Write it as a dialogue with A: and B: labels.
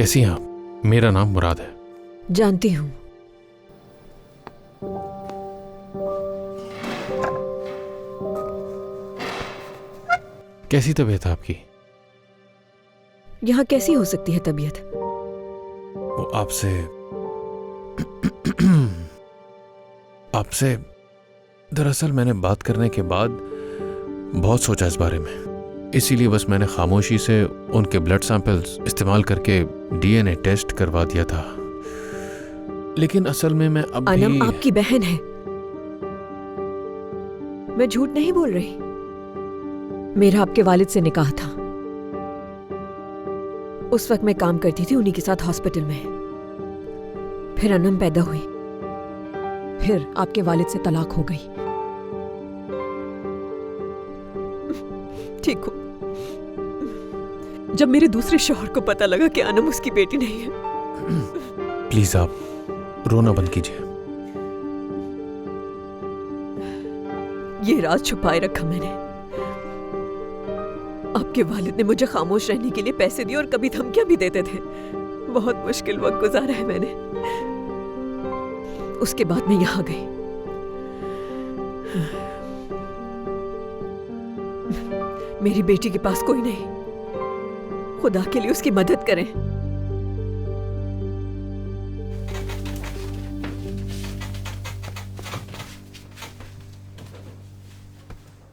A: कैसी हैं आप? मेरा नाम मुराद है।
B: जानती हूँ।
A: कैसी तबीयत है आपकी?
B: यहाँ कैसी हो सकती है तबीयत?
A: वो आपसे दरअसल मैंने बात करने के बाद बहुत सोचा इस बारे में, इसीलिए बस मैंने खामोशी से उनके ब्लड सैंपल्स इस्तेमाल करके डीएनए टेस्ट करवा दिया था। लेकिन असल में मैं अब
B: अनम आपकी बहन है, मैं झूठ नहीं बोल रही। मेरा आपके वालिद से निकाह था। उस वक्त मैं काम करती थी उन्हीं के साथ हॉस्पिटल में। फिर अनम पैदा हुई, फिर आपके वालिद से तलाक हो गई। ठीक हो, जब मेरे दूसरे शौहर को पता लगा कि अनम उसकी बेटी नहीं है।
A: प्लीज आप रोना बंद कीजिए।
B: ये राज छुपाए रखा मैंने। आपके वालिद ने मुझे खामोश रहने के लिए पैसे दिए और कभी धमकियां भी देते थे। बहुत मुश्किल वक्त गुजारा है मैंने। उसके बाद मैं यहां गई। मेरी बेटी के पास कोई नहीं। खुदा के लिए उसकी मदद करें।